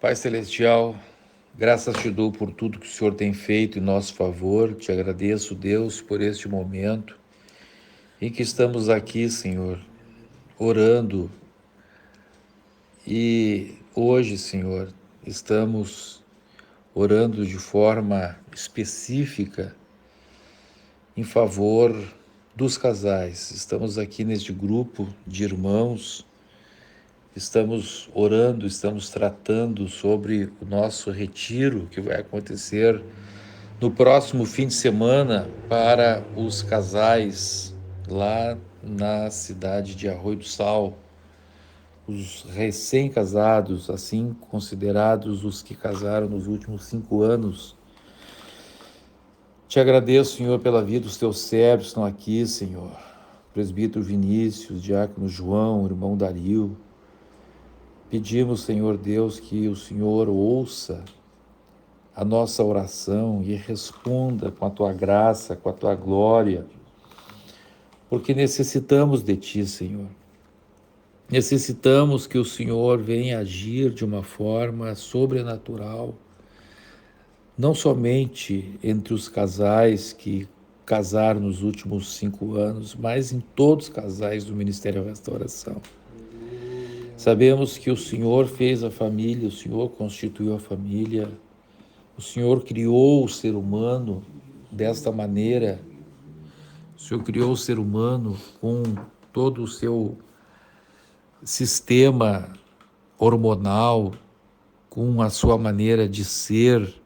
Pai Celestial, graças te dou por tudo que o Senhor tem feito em nosso favor. Te agradeço, Deus, por este momento em que estamos aqui, Senhor, orando. E hoje, Senhor, estamos orando de forma específica em favor dos casais. Estamos aqui neste grupo de irmãos. Estamos orando, estamos tratando sobre o nosso retiro que vai acontecer no próximo fim de semana para os casais lá na cidade de Arroio do Sal, os recém-casados, assim considerados os que casaram nos últimos 5 anos. Te agradeço, Senhor, pela vida dos teus servos que estão aqui, Senhor. Presbítero Vinícius, diácono João, irmão Dario. Pedimos, Senhor Deus, que o Senhor ouça a nossa oração e responda com a tua graça, com a tua glória, porque necessitamos de ti, Senhor. Necessitamos que o Senhor venha agir de uma forma sobrenatural, não somente entre os casais que casaram nos últimos 5 anos, mas em todos os casais do Ministério da Restauração. Sabemos que o Senhor fez a família, o Senhor constituiu a família, o Senhor criou o ser humano desta maneira. O Senhor criou o ser humano com todo o seu sistema hormonal, com a sua maneira de ser,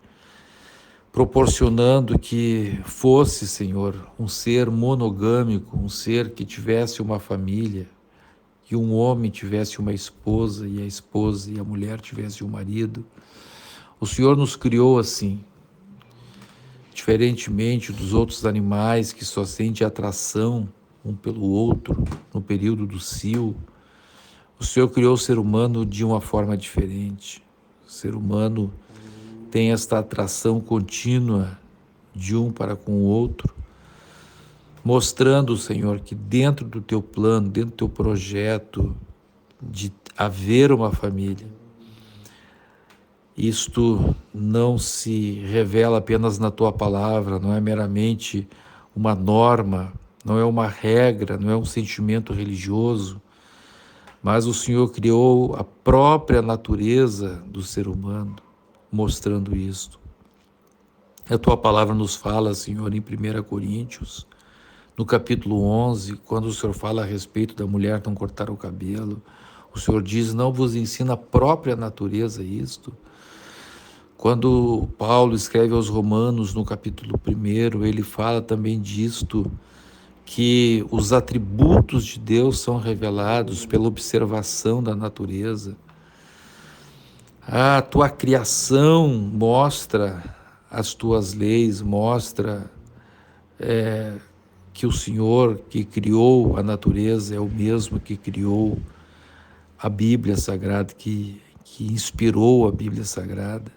proporcionando que fosse, Senhor, um ser monogâmico, um ser que tivesse uma família, que um homem tivesse uma esposa e a esposa e a mulher tivesse um marido. O Senhor nos criou assim, diferentemente dos outros animais que só sentem atração um pelo outro no período do cio. O Senhor criou o ser humano de uma forma diferente. O ser humano tem esta atração contínua de um para com o outro, mostrando, Senhor, que dentro do teu plano, dentro do teu projeto de haver uma família, isto não se revela apenas na tua palavra, não é meramente uma norma, não é uma regra, não é um sentimento religioso, mas o Senhor criou a própria natureza do ser humano, mostrando isto. A tua palavra nos fala, Senhor, em 1 Coríntios, no capítulo 11, quando o Senhor fala a respeito da mulher não cortar o cabelo, o Senhor diz, não vos ensina a própria natureza isto? Quando Paulo escreve aos Romanos, no capítulo 1, ele fala também disto, que os atributos de Deus são revelados pela observação da natureza. A tua criação mostra as tuas leis, mostra que o Senhor que criou a natureza é o mesmo que criou a Bíblia Sagrada, que inspirou a Bíblia Sagrada.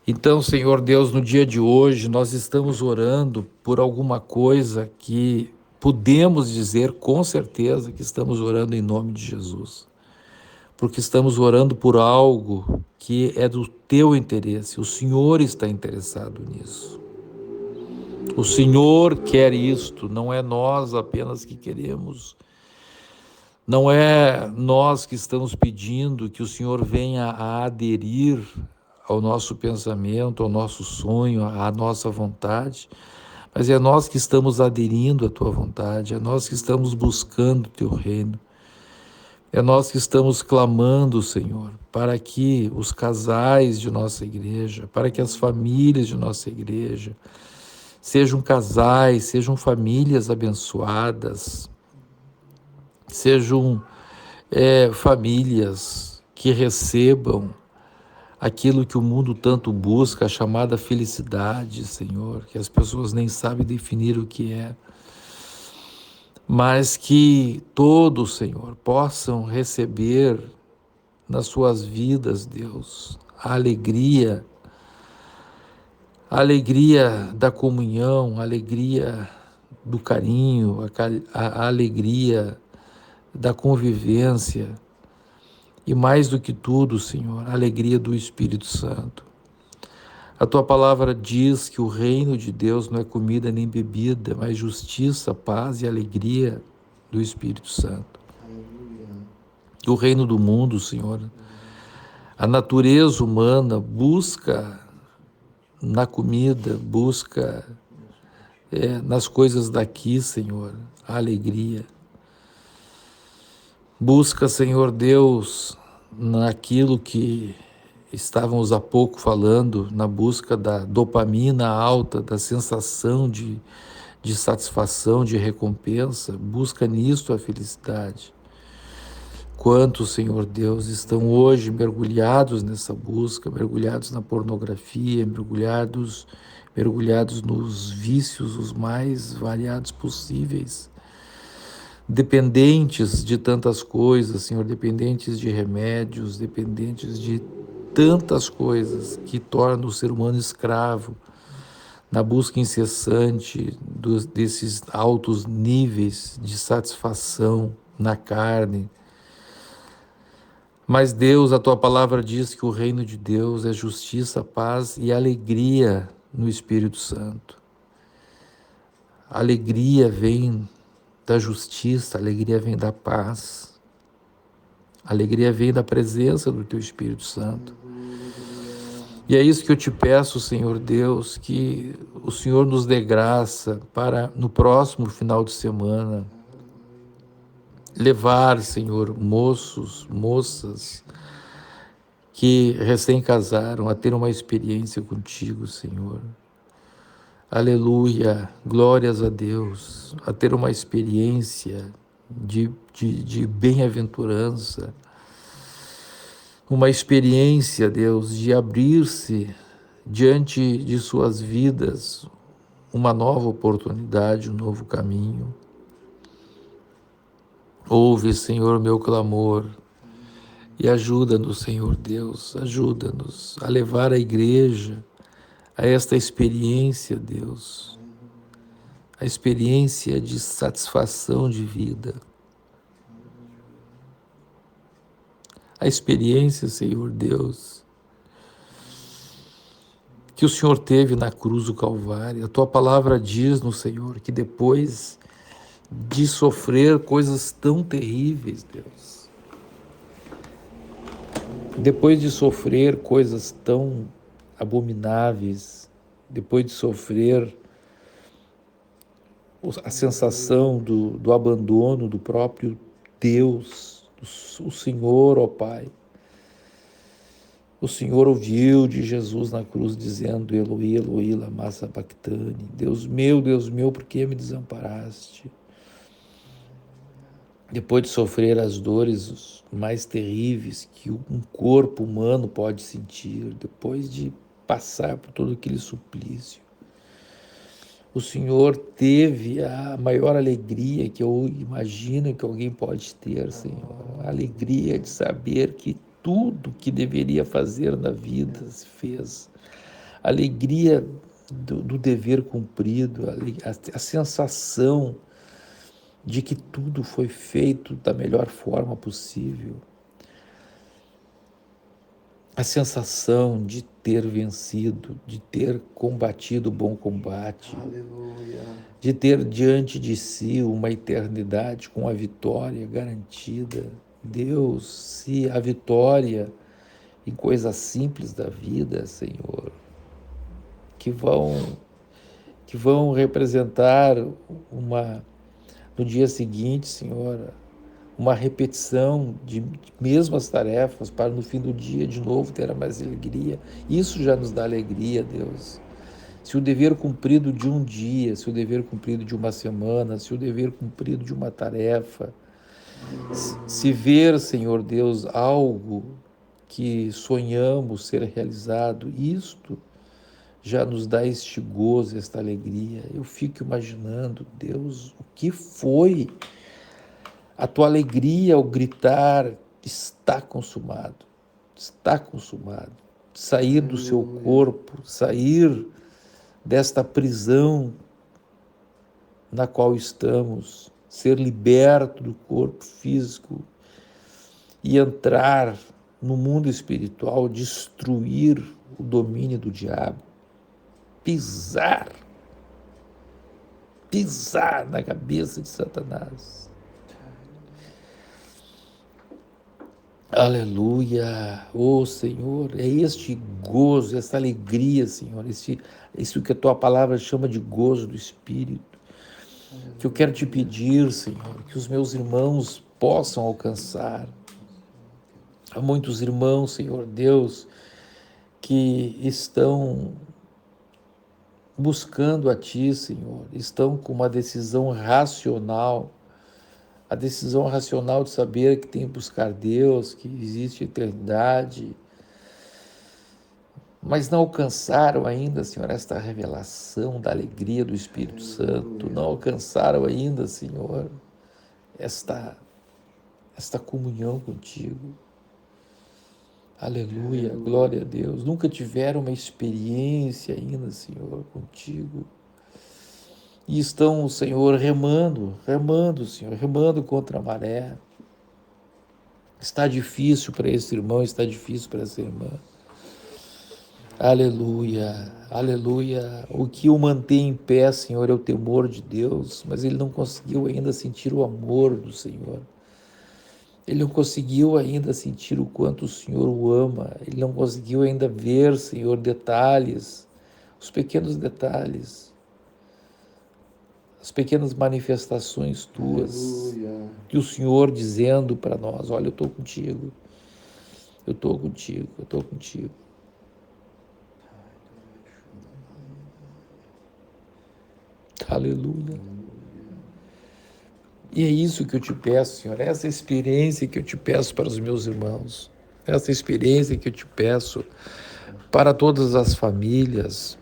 Então, Senhor Deus, no dia de hoje, nós estamos orando por alguma coisa que podemos dizer com certeza que estamos orando em nome de Jesus. Porque estamos orando por algo que é do teu interesse. O Senhor está interessado nisso. O Senhor quer isto, não é nós apenas que queremos. Não é nós que estamos pedindo que o Senhor venha a aderir ao nosso pensamento, ao nosso sonho, à nossa vontade, mas é nós que estamos aderindo à tua vontade, é nós que estamos buscando o teu reino, é nós que estamos clamando, Senhor, para que os casais de nossa igreja, para que as famílias de nossa igreja sejam casais, sejam famílias abençoadas, sejam famílias que recebam aquilo que o mundo tanto busca, a chamada felicidade, Senhor, que as pessoas nem sabem definir o que é, mas que todos, Senhor, possam receber nas suas vidas, Deus, a alegria da comunhão, a alegria do carinho, a alegria da convivência, E mais do que tudo, Senhor, a alegria do Espírito Santo. A tua palavra diz que o reino de Deus não é comida nem bebida, mas justiça, paz e alegria do Espírito Santo. O reino do mundo, Senhor, a natureza humana busca na comida, busca nas coisas daqui, Senhor, a alegria. Busca, Senhor Deus, naquilo que estávamos há pouco falando, na busca da dopamina alta, da sensação de satisfação, de recompensa. Busca nisto a felicidade. Quantos, Senhor Deus, estão hoje mergulhados nessa busca, mergulhados na pornografia, mergulhados nos vícios os mais variados possíveis, dependentes de tantas coisas, Senhor, dependentes de remédios, dependentes de tantas coisas que tornam o ser humano escravo, na busca incessante desses altos níveis de satisfação na carne. Mas Deus, a tua palavra diz que o reino de Deus é justiça, paz e alegria no Espírito Santo. A alegria vem da justiça, a alegria vem da paz, a alegria vem da presença do teu Espírito Santo. E é isso que eu te peço, Senhor Deus, que o Senhor nos dê graça para, no próximo final de semana, levar, Senhor, moços, moças que recém-casaram a ter uma experiência contigo, Senhor. Aleluia, glórias a Deus, a ter uma experiência de bem-aventurança, uma experiência, Deus, de abrir-se diante de suas vidas uma nova oportunidade, um novo caminho. Ouve, Senhor, meu clamor e ajuda-nos, Senhor Deus, ajuda-nos a levar a igreja a esta experiência, Deus, a experiência de satisfação de vida, a experiência, Senhor Deus, que o Senhor teve na cruz do Calvário. A tua palavra diz no Senhor que depois de sofrer coisas tão terríveis, Deus, depois de sofrer coisas tão abomináveis, depois de sofrer a sensação do abandono do próprio Deus, o Senhor, ó Pai, o Senhor ouviu de Jesus na cruz dizendo: Eloi, Eloi, lama sabachthani, Deus meu, por que me desamparaste? Depois de sofrer as dores mais terríveis que um corpo humano pode sentir, depois de passar por todo aquele suplício, o Senhor teve a maior alegria que eu imagino que alguém pode ter, Senhor. A alegria de saber que tudo que deveria fazer na vida se fez. A alegria do dever cumprido, a sensação de que tudo foi feito da melhor forma possível. A sensação de ter vencido, de ter combatido o bom combate, aleluia, de ter diante de si uma eternidade com a vitória garantida. Deus, se a vitória em coisas simples da vida, Senhor, que vão representar no dia seguinte, Senhor, uma repetição de mesmas tarefas para no fim do dia de novo ter mais alegria. Isso já nos dá alegria, Deus. Se o dever cumprido de um dia, se o dever cumprido de uma semana, se o dever cumprido de uma tarefa, se ver, Senhor Deus, algo que sonhamos ser realizado, isto já nos dá este gozo, esta alegria. Eu fico imaginando, Deus, o que foi a tua alegria ao gritar: está consumado, está consumado. Sair do seu corpo, sair desta prisão na qual estamos, ser liberto do corpo físico e entrar no mundo espiritual, destruir o domínio do diabo, pisar na cabeça de Satanás. Aleluia, oh Senhor, é este gozo, essa alegria, Senhor, isso que a Tua palavra chama de gozo do Espírito, que eu quero te pedir, Senhor, que os meus irmãos possam alcançar. Há muitos irmãos, Senhor Deus, que estão buscando a Ti, Senhor, estão com uma decisão racional, a decisão racional de saber que tem que buscar Deus, que existe eternidade, mas não alcançaram ainda, Senhor, esta revelação da alegria do Espírito Santo, não alcançaram ainda, Senhor, esta comunhão contigo. Aleluia, glória a Deus. Nunca tiveram uma experiência ainda, Senhor, contigo. E estão, Senhor, remando, Senhor, remando contra a maré. Está difícil para esse irmão, está difícil para essa irmã. Aleluia, aleluia. O que o mantém em pé, Senhor, é o temor de Deus, mas ele não conseguiu ainda sentir o amor do Senhor. Ele não conseguiu ainda sentir o quanto o Senhor o ama. Ele não conseguiu ainda ver, Senhor, detalhes, os pequenos detalhes, as pequenas manifestações tuas, que o Senhor dizendo para nós, olha, eu estou contigo, eu estou contigo, eu estou contigo. Aleluia. E é isso que eu te peço, Senhor, essa experiência que eu te peço para os meus irmãos, essa experiência que eu te peço para todas as famílias,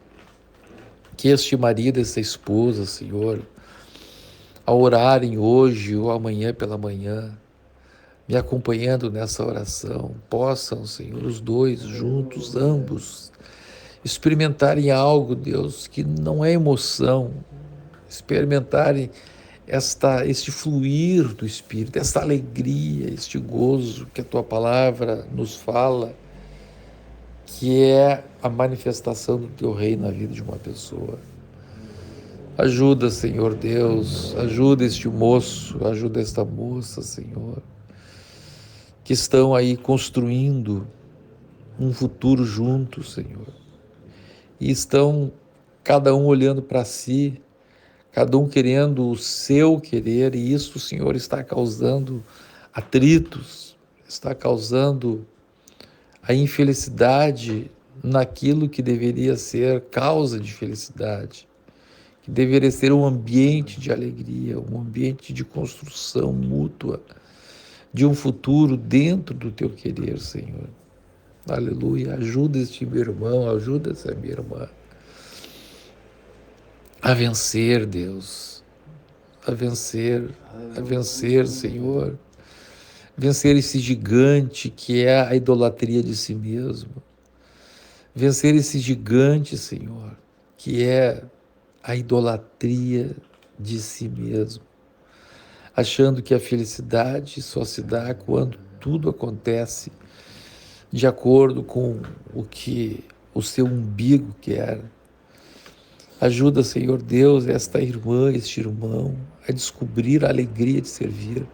que este marido, essa esposa, Senhor, ao orarem hoje ou amanhã pela manhã, me acompanhando nessa oração, possam, Senhor, os dois juntos, ambos, experimentarem algo, Deus, que não é emoção, experimentarem este fluir do Espírito, esta alegria, este gozo que a Tua palavra nos fala, que é a manifestação do Teu reino na vida de uma pessoa. Ajuda, Senhor Deus, ajuda este moço, ajuda esta moça, Senhor, que estão aí construindo um futuro juntos, Senhor, e estão cada um olhando para si, cada um querendo o seu querer, e isso, Senhor, está causando atritos, está causando a infelicidade naquilo que deveria ser causa de felicidade, que deveria ser um ambiente de alegria, um ambiente de construção mútua, de um futuro dentro do Teu querer, Senhor. Aleluia, ajuda este meu irmão, ajuda essa minha irmã a vencer, Deus, a vencer, Senhor, vencer esse gigante que é a idolatria de si mesmo, vencer esse gigante, Senhor, que é a idolatria de si mesmo, achando que a felicidade só se dá quando tudo acontece de acordo com o que o seu umbigo quer. Ajuda, Senhor Deus, esta irmã, este irmão, a descobrir a alegria de servir,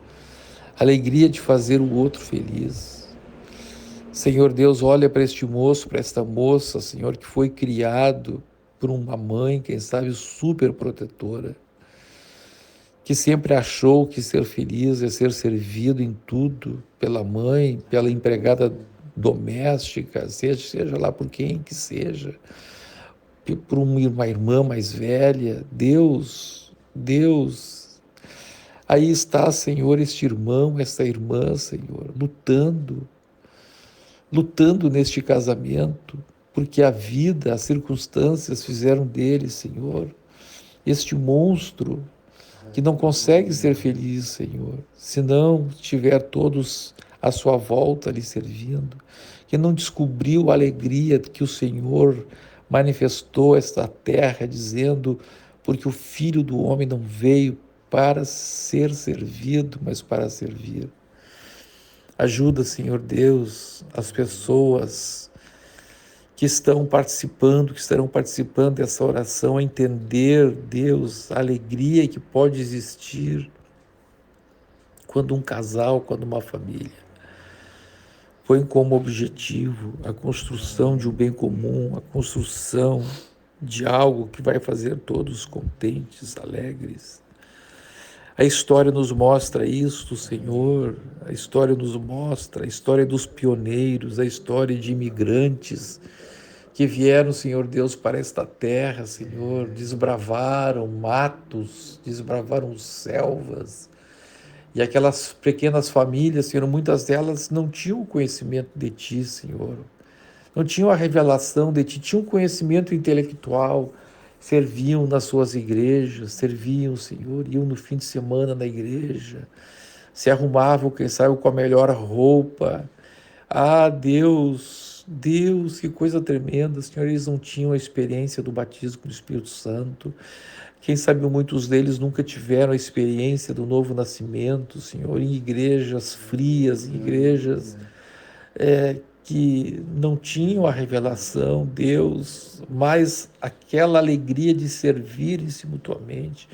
a alegria de fazer o outro feliz. Senhor Deus, olha para este moço, para esta moça, Senhor, que foi criado por uma mãe, quem sabe, super protetora, que sempre achou que ser feliz é ser servido em tudo pela mãe, pela empregada doméstica, seja lá por quem que seja, por uma irmã mais velha. Deus, aí está, Senhor, este irmão, esta irmã, Senhor, lutando neste casamento, porque a vida, as circunstâncias fizeram dele, Senhor, este monstro que não consegue ser feliz, Senhor, se não tiver todos à sua volta lhe servindo, que não descobriu a alegria que o Senhor manifestou esta terra, dizendo, porque o Filho do Homem não veio para ser servido, mas para servir. Ajuda, Senhor Deus, as pessoas que estão participando, que estarão participando dessa oração, a entender, Deus, a alegria que pode existir quando um casal, quando uma família põe como objetivo a construção de um bem comum, a construção de algo que vai fazer todos contentes, alegres. A história nos mostra isto, Senhor. A história nos mostra a história dos pioneiros, a história de imigrantes que vieram, Senhor Deus, para esta terra, Senhor, desbravaram matos, desbravaram selvas. E aquelas pequenas famílias, Senhor, muitas delas não tinham conhecimento de Ti, Senhor. Não tinham a revelação de Ti, tinham conhecimento intelectual, serviam nas suas igrejas, serviam, Senhor, iam no fim de semana na igreja, se arrumavam, quem sabe, com a melhor roupa. Ah, Deus, Deus, que coisa tremenda, Senhor, eles não tinham a experiência do batismo do Espírito Santo. Quem sabe muitos deles nunca tiveram a experiência do novo nascimento, Senhor, em igrejas frias, em igrejas que não tinham a revelação, Deus, mas aquela alegria de servirem-se mutuamente,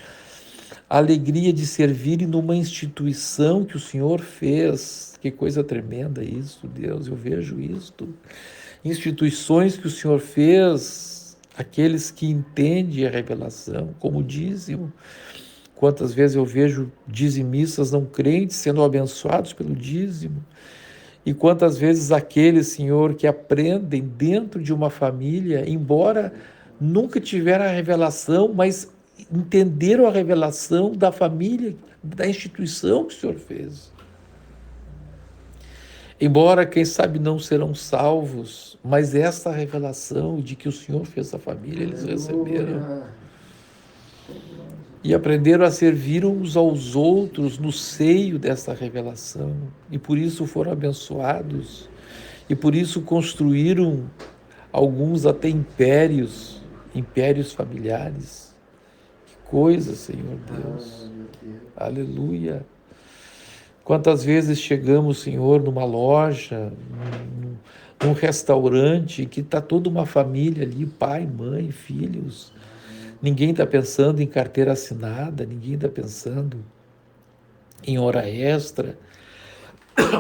a alegria de servirem numa instituição que o Senhor fez. Que coisa tremenda isso, Deus, eu vejo isto. Instituições que o Senhor fez, aqueles que entendem a revelação, como dízimo. Quantas vezes eu vejo dizimistas não crentes sendo abençoados pelo dízimo. E quantas vezes aqueles, Senhor, que aprendem dentro de uma família, embora nunca tiveram a revelação, mas entenderam a revelação da família, da instituição que o Senhor fez. Embora, quem sabe, não serão salvos, mas essa revelação de que o Senhor fez a família, eles receberam. E aprenderam a servir uns aos outros no seio dessa revelação. E por isso foram abençoados. E por isso construíram alguns até impérios, impérios familiares. Que coisa, Senhor Deus. Aleluia. Quantas vezes chegamos, Senhor, numa loja, num restaurante, que está toda uma família ali, pai, mãe, filhos. Ninguém está pensando em carteira assinada, ninguém está pensando em hora extra,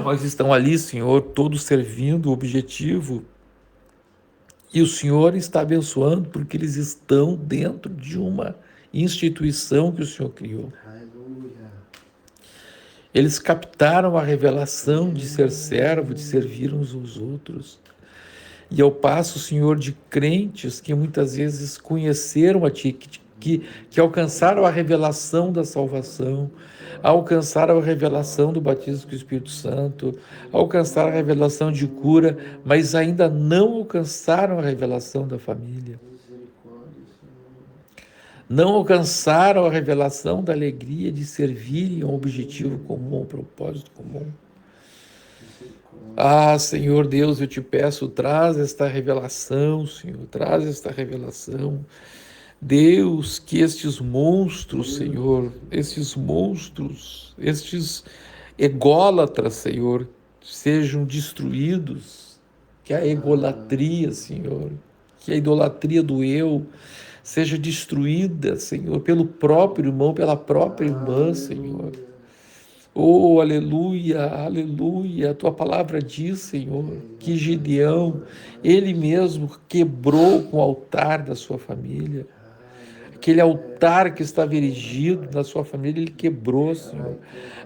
mas estão ali, Senhor, todos servindo o objetivo. E o Senhor está abençoando porque eles estão dentro de uma instituição que o Senhor criou. Eles captaram a revelação de ser servo, de servir uns aos outros. E ao passo, Senhor, de crentes que muitas vezes conheceram a Ti, que alcançaram a revelação da salvação, alcançaram a revelação do batismo com o Espírito Santo, alcançaram a revelação de cura, mas ainda não alcançaram a revelação da família. Não alcançaram a revelação da alegria de servirem a um objetivo comum, a um propósito comum. Ah, Senhor Deus, eu te peço, traz esta revelação, Senhor, traz esta revelação. Deus, que estes monstros, Senhor, estes monstros, estes ególatras, Senhor, sejam destruídos, que a egolatria, Senhor, que a idolatria do eu seja destruída, Senhor, pelo próprio irmão, pela própria irmã, Senhor. Oh, aleluia, aleluia, a tua palavra diz, Senhor, que Gideão, ele mesmo quebrou com o altar da sua família. Aquele altar que estava erigido na sua família, ele quebrou, Senhor.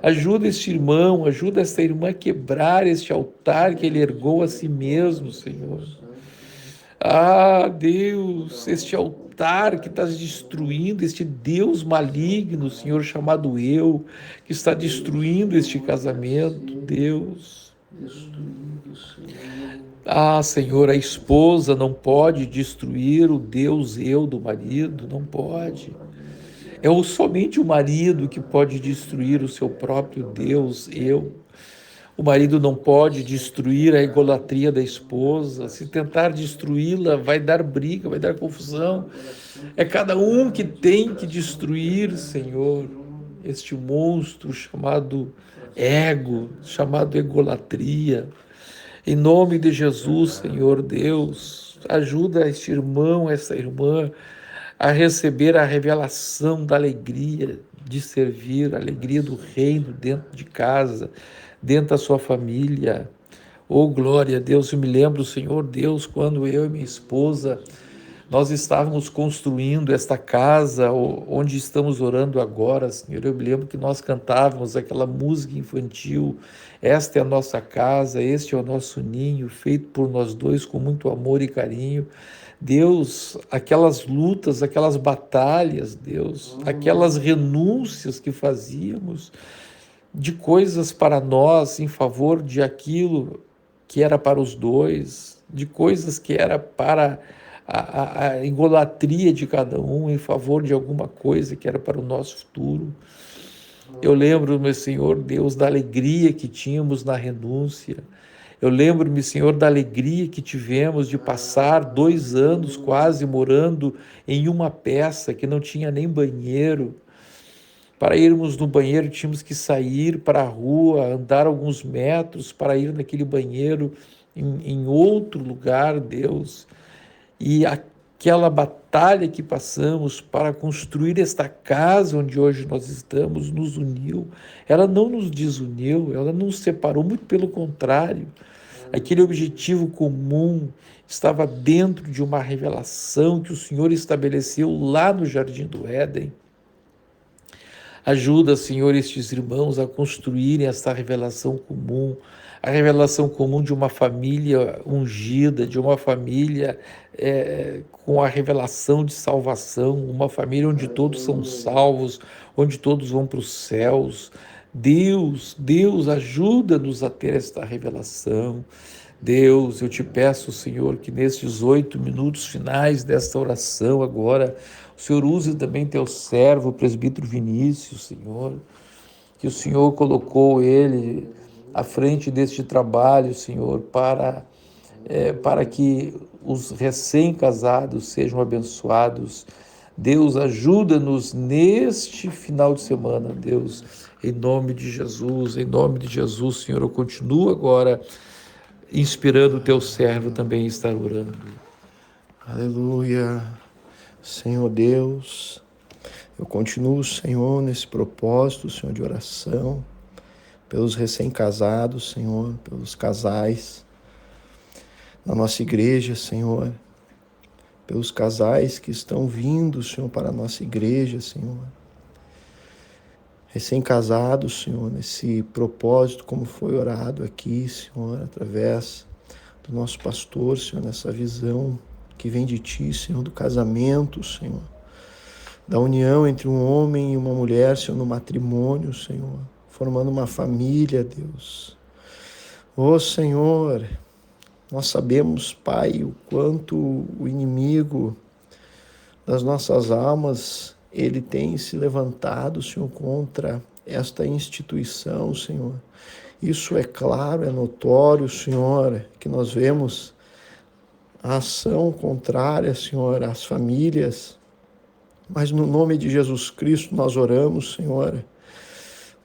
Ajuda este irmão, ajuda esta irmã a quebrar este altar que ele ergou a si mesmo, Senhor. Ah, Deus, este altar que está destruindo, este Deus maligno, Senhor, chamado eu, que está destruindo este casamento, Deus. Ah, Senhor, a esposa não pode destruir o Deus eu do marido, não pode. É somente o marido que pode destruir o seu próprio Deus eu. O marido não pode destruir a egolatria da esposa. Se tentar destruí-la, vai dar briga, vai dar confusão. É cada um que tem que destruir, Senhor, este monstro chamado ego, chamado egolatria. Em nome de Jesus, Senhor Deus, ajuda este irmão, essa irmã, a receber a revelação da alegria de servir, a alegria do reino dentro de casa, dentro da sua família. Oh, glória a Deus, eu me lembro, Senhor Deus, quando eu e minha esposa, nós estávamos construindo esta casa onde estamos orando agora, Senhor. Eu me lembro que nós cantávamos aquela música infantil, esta é a nossa casa, este é o nosso ninho, feito por nós dois com muito amor e carinho. Deus, aquelas lutas, aquelas batalhas, Deus, aquelas renúncias que fazíamos de coisas para nós em favor de aquilo que era para os dois, de coisas que era para a idolatria de cada um em favor de alguma coisa que era para o nosso futuro. Eu lembro, meu Senhor Deus, da alegria que tínhamos na renúncia. Eu lembro-me, Senhor, da alegria que tivemos de passar 2 anos quase morando em uma peça que não tinha nem banheiro. Para irmos no banheiro, tínhamos que sair para a rua, andar alguns metros para ir naquele banheiro em outro lugar, Deus. E aquela batalha que passamos para construir esta casa onde hoje nós estamos nos uniu. Ela não nos desuniu, ela não nos separou, muito pelo contrário. Aquele objetivo comum estava dentro de uma revelação que o Senhor estabeleceu lá no Jardim do Éden. Ajuda, Senhor, estes irmãos a construírem essa revelação comum, a revelação comum de uma família ungida, de uma família com a revelação de salvação, uma família onde todos são salvos, onde todos vão para os céus. Deus, ajuda-nos a ter esta revelação. Deus, eu te peço, Senhor, que nesses 8 minutos finais desta oração agora, o Senhor use também teu servo, o presbítero Vinícius, Senhor, que o Senhor colocou ele à frente deste trabalho, Senhor, para que os recém-casados sejam abençoados. Deus, ajuda-nos neste final de semana, Deus, em nome de Jesus, Senhor, eu continuo agora inspirando o teu servo também a estar orando. Aleluia. Senhor Deus, eu continuo, Senhor, nesse propósito, Senhor, de oração, pelos recém-casados, Senhor, pelos casais na nossa igreja, Senhor, pelos casais que estão vindo, Senhor, para a nossa igreja, Senhor. Recém-casados, Senhor, nesse propósito, como foi orado aqui, Senhor, através do nosso pastor, Senhor, nessa visão que vem de Ti, Senhor, do casamento, Senhor, da união entre um homem e uma mulher, Senhor, no matrimônio, Senhor, formando uma família, Deus. Ô, Senhor, nós sabemos, Pai, o quanto o inimigo das nossas almas, ele tem se levantado, Senhor, contra esta instituição, Senhor. Isso é claro, é notório, Senhor, que nós vemos a ação contrária, Senhor, às famílias. Mas no nome de Jesus Cristo nós oramos, Senhor,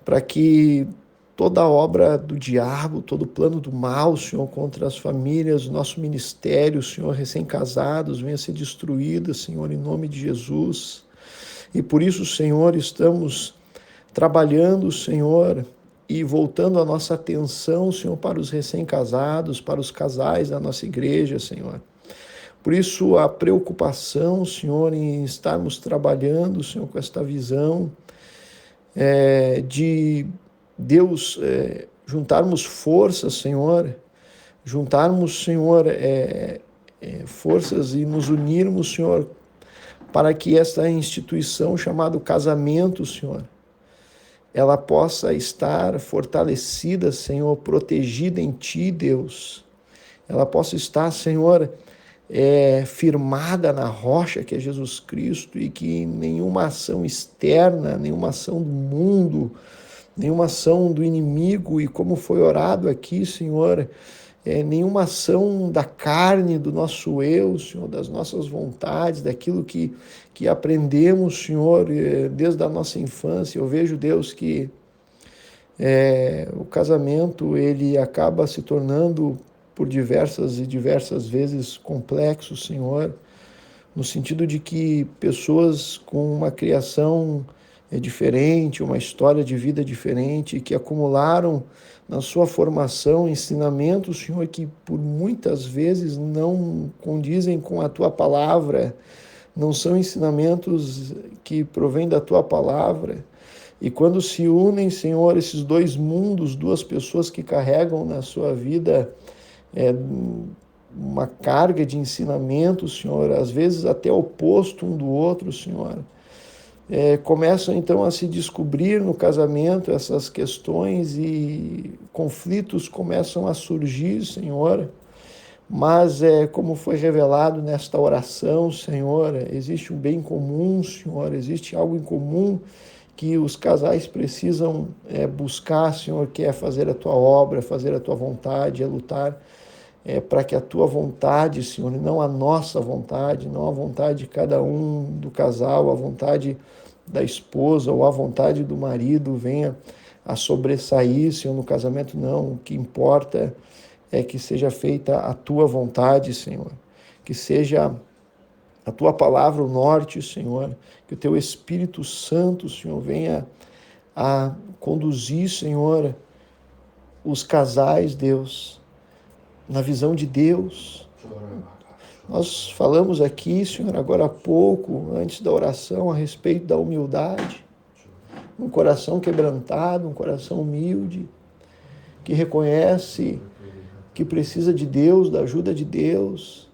para que toda obra do diabo, todo plano do mal, Senhor, contra as famílias, nosso ministério, Senhor, recém-casados, venha ser destruída, Senhor, em nome de Jesus. E por isso, Senhor, estamos trabalhando, Senhor, e voltando a nossa atenção, Senhor, para os recém-casados, para os casais da nossa igreja, Senhor. Por isso, a preocupação, Senhor, em estarmos trabalhando, Senhor, com esta visão de Deus, juntarmos forças, Senhor, forças e nos unirmos, Senhor, para que esta instituição chamada casamento, Senhor, ela possa estar fortalecida, Senhor, protegida em Ti, Deus. Ela possa estar, Senhor, firmada na rocha que é Jesus Cristo, e que nenhuma ação externa, nenhuma ação do mundo, nenhuma ação do inimigo, e como foi orado aqui, Senhor, nenhuma ação da carne, do nosso eu, Senhor, das nossas vontades, daquilo que aprendemos, Senhor, desde a nossa infância. Eu vejo, Deus, que O casamento, ele acaba se tornando por diversas e diversas vezes complexo, Senhor, no sentido de que pessoas com uma criação diferente, uma história de vida diferente, que acumularam na sua formação ensinamentos, Senhor, que por muitas vezes não condizem com a Tua palavra, não são ensinamentos que provêm da Tua palavra. E quando se unem, Senhor, esses dois mundos, duas pessoas que carregam na sua vida uma carga de ensinamento, Senhor, às vezes até oposto um do outro, Senhor, começam então a se descobrir no casamento essas questões e conflitos começam a surgir, Senhor, mas como foi revelado nesta oração, Senhor, existe um bem comum, Senhor, existe algo em comum que os casais precisam buscar, Senhor, que é fazer a Tua obra, fazer a Tua vontade, lutar para que a Tua vontade, Senhor, e não a nossa vontade, não a vontade de cada um do casal, a vontade da esposa ou a vontade do marido venha a sobressair, Senhor, no casamento, não. O que importa é que seja feita a Tua vontade, Senhor, que seja a Tua palavra o norte, Senhor, que o Teu Espírito Santo, Senhor, venha a conduzir, Senhor, os casais, Deus, na visão de Deus. Nós falamos aqui, Senhor, agora há pouco, antes da oração, a respeito da humildade. Um coração quebrantado, um coração humilde, que reconhece que precisa de Deus, da ajuda de Deus.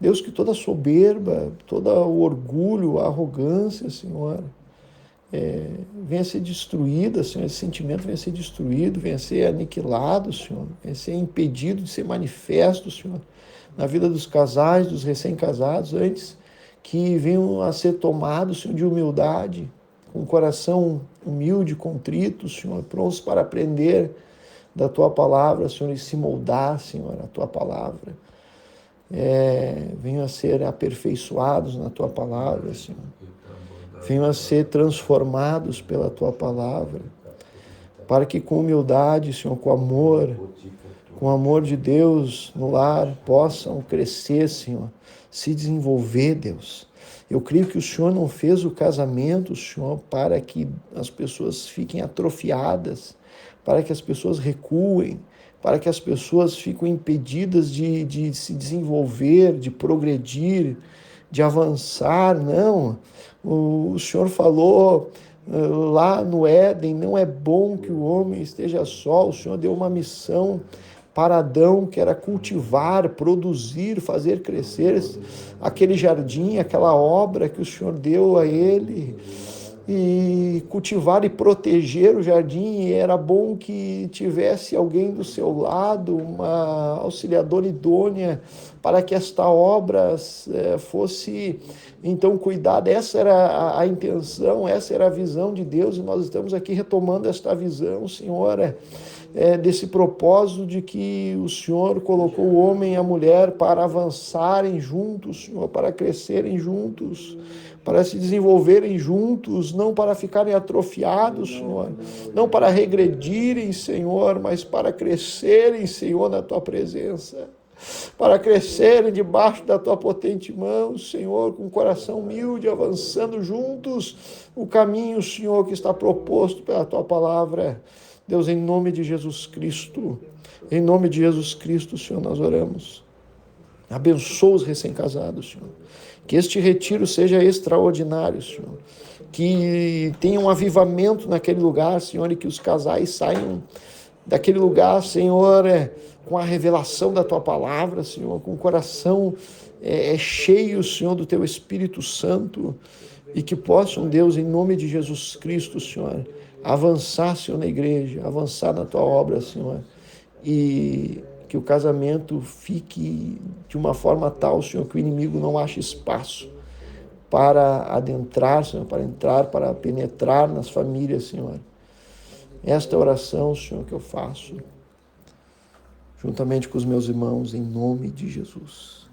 Deus, que toda soberba, todo o orgulho, a arrogância, Senhor, venha a ser destruída, Senhor, esse sentimento venha a ser destruído, venha a ser aniquilado, Senhor, venha a ser impedido de ser manifesto, Senhor, na vida dos casais, dos recém-casados, antes que venham a ser tomados, Senhor, de humildade, com o coração humilde, contrito, Senhor, prontos para aprender da Tua palavra, Senhor, e se moldar, Senhor, a Tua palavra. Venham a ser aperfeiçoados na Tua palavra, Senhor. Venham a ser transformados pela Tua palavra, para que com humildade, Senhor, com o amor de Deus no lar, possam crescer, Senhor, se desenvolver, Deus. Eu creio que o Senhor não fez o casamento, Senhor, para que as pessoas fiquem atrofiadas, para que as pessoas recuem, para que as pessoas fiquem impedidas de se desenvolver, de progredir, de avançar. Não. O Senhor falou lá no Éden, não é bom que o homem esteja só. O Senhor deu uma missão para Adão, que era cultivar, produzir, fazer crescer aquele jardim, aquela obra que o Senhor deu a ele, e cultivar e proteger o jardim. E era bom que tivesse alguém do seu lado, uma auxiliadora idônea, para que esta obra fosse então cuidada. Essa era a intenção, essa era a visão de Deus, e nós estamos aqui retomando esta visão, Senhor, desse propósito de que o Senhor colocou o homem e a mulher para avançarem juntos, Senhor, para crescerem juntos, para se desenvolverem juntos, não para ficarem atrofiados, Senhor, não para regredirem, Senhor, mas para crescerem, Senhor, na Tua presença, para crescerem debaixo da Tua potente mão, Senhor, com o coração humilde, avançando juntos o caminho, Senhor, que está proposto pela Tua palavra. Deus, em nome de Jesus Cristo, Senhor, nós oramos. Abençoa os recém-casados, Senhor. Que este retiro seja extraordinário, Senhor. Que tenha um avivamento naquele lugar, Senhor, e que os casais saiam daquele lugar, Senhor, com a revelação da Tua palavra, Senhor, com o coração cheio, Senhor, do Teu Espírito Santo, e que possam, Deus, em nome de Jesus Cristo, Senhor, avançar, Senhor, na igreja, avançar na Tua obra, Senhor, e que o casamento fique de uma forma tal, Senhor, que o inimigo não ache espaço para adentrar, Senhor, para entrar, para penetrar nas famílias, Senhor. Esta é a oração, Senhor, que eu faço, juntamente com os meus irmãos, em nome de Jesus.